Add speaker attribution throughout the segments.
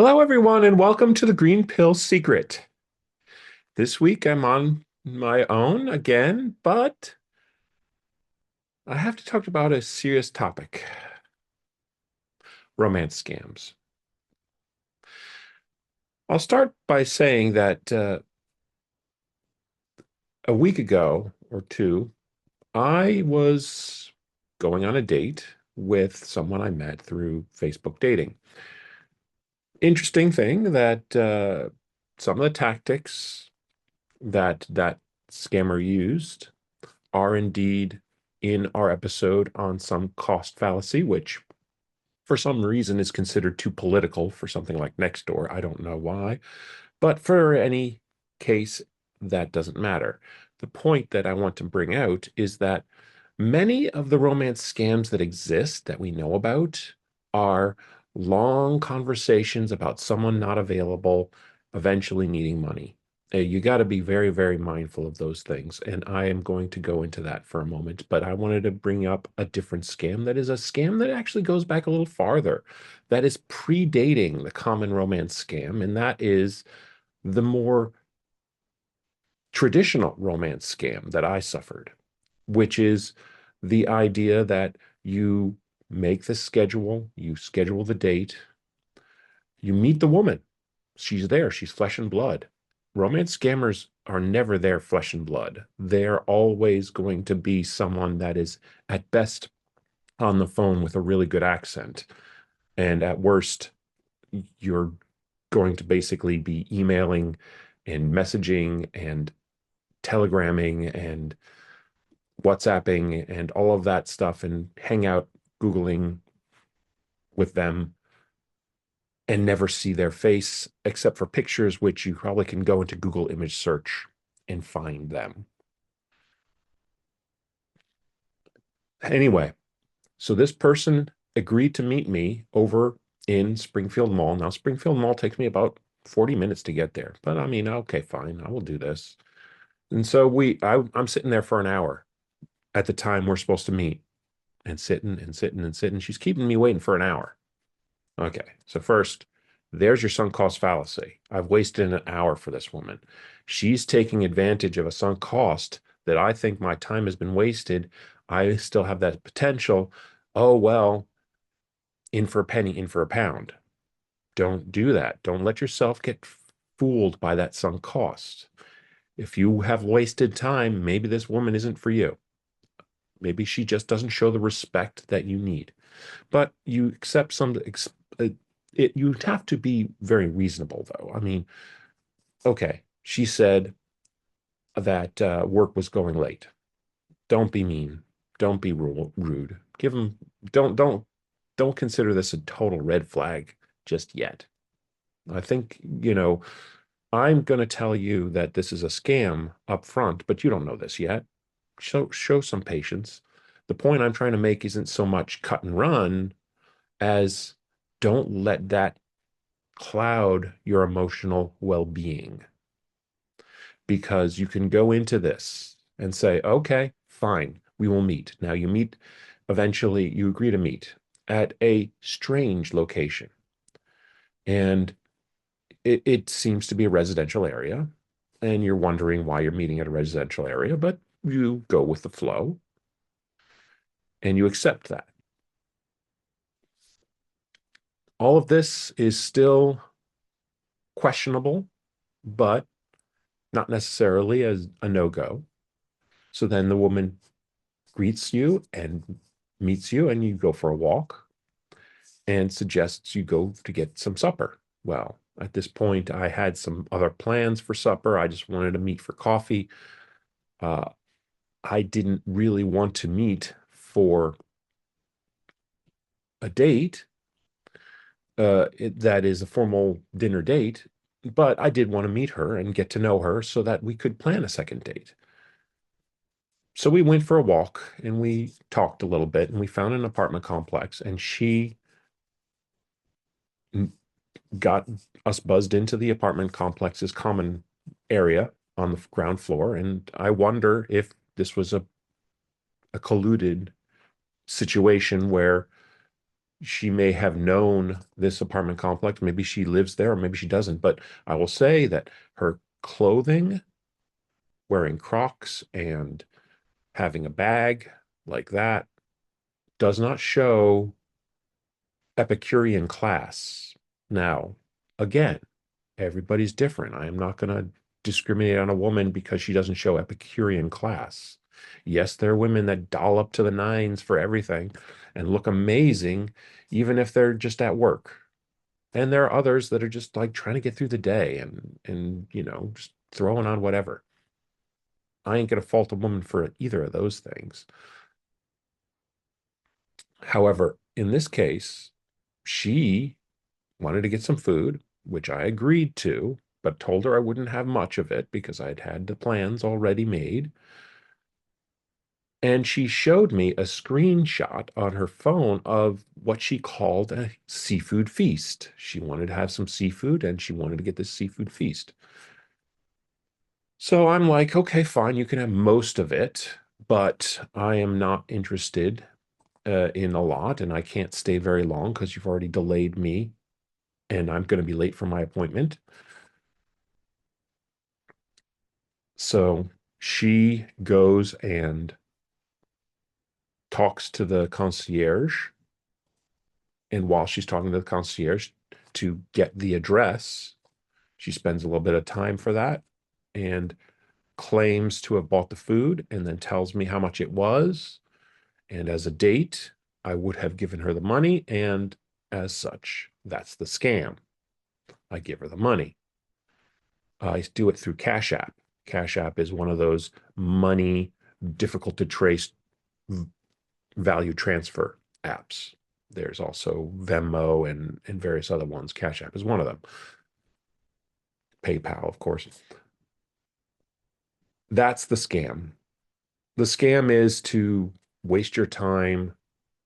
Speaker 1: Hello, everyone, and welcome to the Green Pill Secret. This week I'm on my own again, but I have to talk about a serious topic: romance scams. I'll start by saying that a week ago or two, I was going on a date with someone I met through Facebook dating. Interesting thing that some of the tactics that scammer used are indeed in our episode on some cost fallacy, which for some reason is considered too political for something like Nextdoor. I don't know why. But for any case, that doesn't matter. The point that I want to bring out is that many of the romance scams that exist that we know about are long conversations about someone not available, eventually needing money. You got to be very, very mindful of those things. And I am going to go into that for a moment. But I wanted to bring up a different scam that is a scam that actually goes back a little farther, that is predating the common romance scam. And that is the more traditional romance scam that I suffered, which is the idea that you make the schedule, you schedule the date, you meet the woman. She's there, she's flesh and blood. Romance scammers are never there flesh and blood. They're always going to be someone that is at best on the phone with a really good accent. And at worst, you're going to basically be emailing and messaging and telegramming and WhatsApping and all of that stuff and hang out Googling with them and never see their face except for pictures, which you probably can go into Google image search and find them. Anyway, so this person agreed to meet me over in Springfield Mall. Now, Springfield Mall takes me about 40 minutes to get there, but I mean, okay, fine, I will do this. And so I'm sitting there for an hour at the time we're supposed to meet and sitting and sitting and sitting. She's keeping me waiting for an hour. Okay, so first, there's your sunk cost fallacy. I've wasted an hour for this woman. She's taking advantage of a sunk cost that I think my time has been wasted. I still have that potential. Oh, well, in for a penny, in for a pound. Don't do that. Don't let yourself get fooled by that sunk cost. If you have wasted time, maybe this woman isn't for you. Maybe she just doesn't show the respect that you need. But you accept uh, you have to be very reasonable, though. I mean, okay, she said that work was going late. Don't be mean. Don't be rude. Give them, don't, don't consider this a total red flag just yet. I think, I'm going to tell you that this is a scam up front, but you don't know this yet. Show some patience. The point I'm trying to make isn't so much cut and run as don't let that cloud your emotional well-being, because you can go into this and say, okay, fine, we will meet. Now you meet, eventually you agree to meet at a strange location. And it seems to be a residential area. And you're wondering why you're meeting at a residential area, but you go with the flow and you accept that. All of this is still questionable, but not necessarily as a no-go. So then the woman greets you and meets you, and you go for a walk and suggests you go to get some supper. Well, at this point, I had some other plans for supper. I just wanted to meet for coffee. Uh, I didn't really want to meet for a date that is a formal dinner date, but I did want to meet her and get to know her so that we could plan a second date. So we went for a walk and we talked a little bit and we found an apartment complex, and she got us buzzed into the apartment complex's common area on the ground floor. And I wonder if this was a colluded situation where She may have known this apartment complex. Maybe she lives there, or maybe she doesn't. But I will say that her clothing, wearing Crocs and having a bag like that, does not show Epicurean class. Now, again, everybody's different. I am not going to discriminate on a woman because she doesn't show Epicurean class. Yes, there are women that doll up to the nines for everything and look amazing, even if they're just at work. And there are others that are just like trying to get through the day and just throwing on whatever. I ain't gonna fault a woman for either of those things. However, in this case, she wanted to get some food, which I agreed to, but told her I wouldn't have much of it because I'd had the plans already made. And she showed me a screenshot on her phone of what she called a seafood feast. She wanted to have some seafood and she wanted to get this seafood feast. So I'm like, okay, fine, you can have most of it, but I am not interested in a lot, and I can't stay very long because you've already delayed me, and I'm going to be late for my appointment. So she goes and talks to the concierge, and while she's talking to the concierge to get the address, she spends a little bit of time for that and claims to have bought the food and then tells me how much it was. And as a date, I would have given her the money. And as such, that's the scam. I give her the money. I do it through Cash App. Cash App is one of those money, difficult to trace value transfer apps. There's also Venmo and various other ones. Cash App is one of them. PayPal, of course. That's the scam. The scam is to waste your time,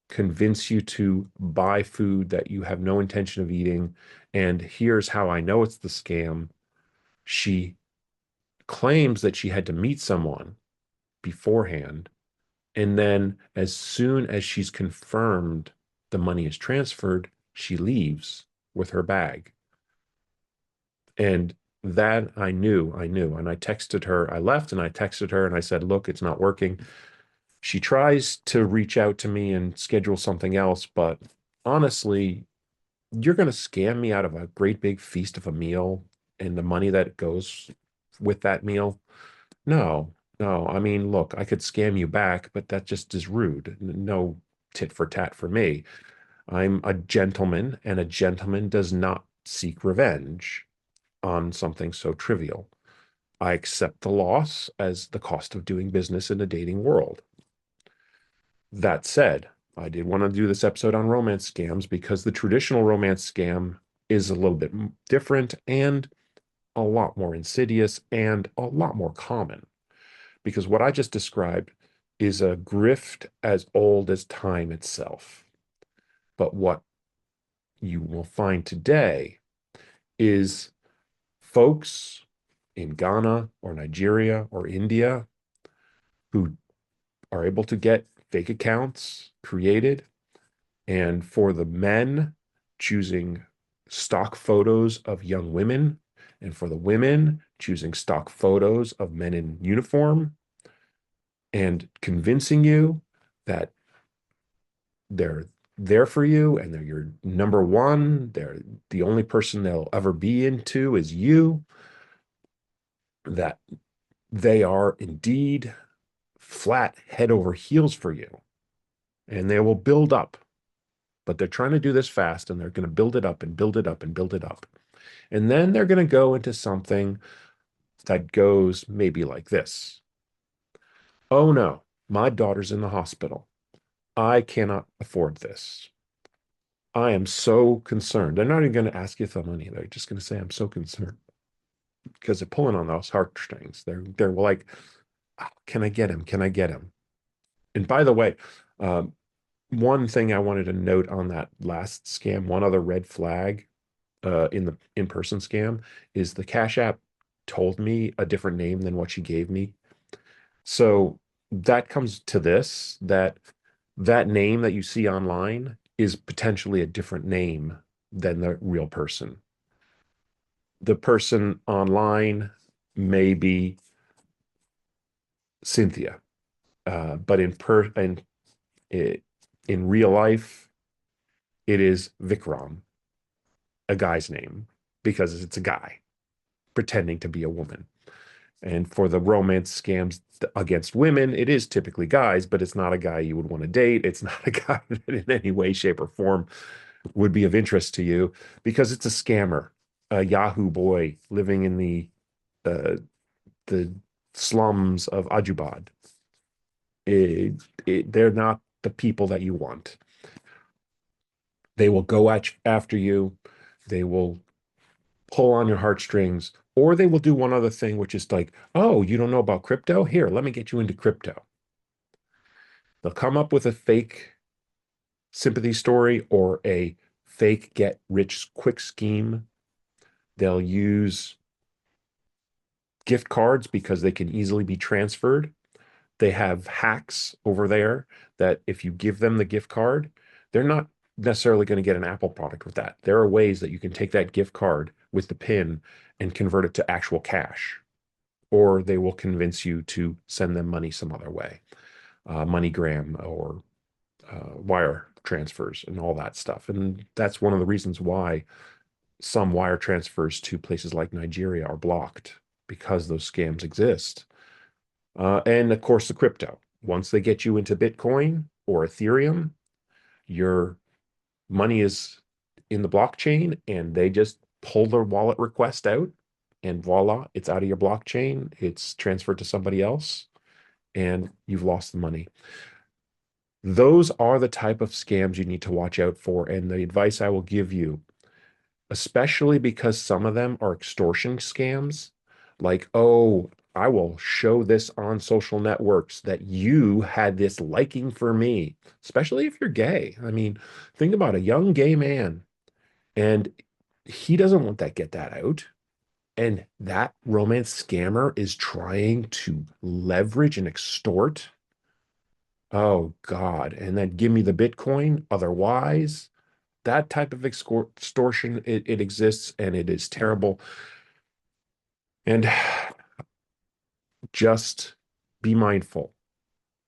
Speaker 1: convince you to buy food that you have no intention of eating. And here's how I know it's the scam. She claims that she had to meet someone beforehand. And then, as soon as she's confirmed the money is transferred, she leaves with her bag. And that I knew. And I texted her, I left and I texted her and I said, look, it's not working. She tries to reach out to me and schedule something else, but honestly, you're going to scam me out of a great big feast of a meal and the money that goes with that meal. No, no. I mean, look, I could scam you back, but that just is rude. No tit for tat for me. I'm a gentleman, and a gentleman does not seek revenge on something so trivial. I accept the loss as the cost of doing business in a dating world. That said, I did want to do this episode on romance scams because the traditional romance scam is a little bit different and a lot more insidious and a lot more common. Because what I just described is a grift as old as time itself. But what you will find today is folks in Ghana or Nigeria or India who are able to get fake accounts created. And for the men, choosing stock photos of young women. And for the women, choosing stock photos of men in uniform and convincing you that they're there for you and they're your number one. They're the only person they'll ever be into is you, that they are indeed flat head over heels for you. And they will build up, but they're trying to do this fast and they're going to build it up and build it up and build it up. And then they're going to go into something that goes maybe like this. Oh no, my daughter's in the hospital. I cannot afford this. I am so concerned. They're not even going to ask you for money. They're just going to say, I'm so concerned because they're pulling on those heartstrings. They're like, "Oh, can I get him? Can I get him?" And by the way, um, one thing I wanted to note on that last scam, one other red flag in the in-person scam is the Cash App told me a different name than what she gave me. So that comes to this, that name that you see online is potentially a different name than the real person. The person online may be Cynthia, but i- in real life, it is Vikram, a guy's name, because it's a guy pretending to be a woman. And for the romance scams against women, it is typically guys, but it's not a guy you would want to date. It's not a guy that in any way, shape, or form would be of interest to you because it's a scammer, a Yahoo boy living in uh, the slums of Ajubad. They're not the people that you want. They will go after you. They will pull on your heartstrings, or they will do one other thing, which is like, oh, you don't know about crypto? Here, let me get you into crypto. They'll come up with a fake sympathy story or a fake get rich quick scheme. They'll use gift cards because they can easily be transferred. They have hacks over there that if you give them the gift card, they're not necessarily going to get an Apple product with that. There are ways that you can take that gift card with the PIN and convert it to actual cash, or they will convince you to send them money some other way, MoneyGram or wire transfers and all that stuff. And that's one of the reasons why some wire transfers to places like Nigeria are blocked because those scams exist. And of course, the crypto. Once they get you into Bitcoin or Ethereum, your money is in the blockchain and they just pull their wallet request out and voila, it's out of your blockchain. It's transferred to somebody else and you've lost the money. Those are the type of scams you need to watch out for. And the advice I will give you, especially because some of them are extortion scams, like, oh, I will show this on social networks that you had this liking for me, especially if you're gay. I mean, think about a young gay man and he doesn't want that, get that out. And that romance scammer is trying to leverage and extort. Oh God. And then give me the Bitcoin. Otherwise, that type of extortion, it exists and it is terrible. And just be mindful.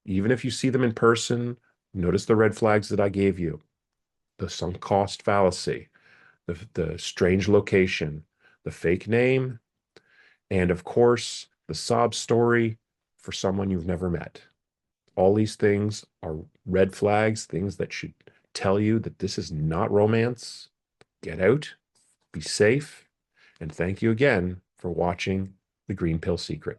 Speaker 1: Even if you see them in person, notice the red flags that I gave you, the sunk cost fallacy, the strange location, the fake name, and of course, the sob story for someone you've never met. All these things are red flags, things that should tell you that this is not romance. Get out, be safe, and thank you again for watching The Green Pill Secret.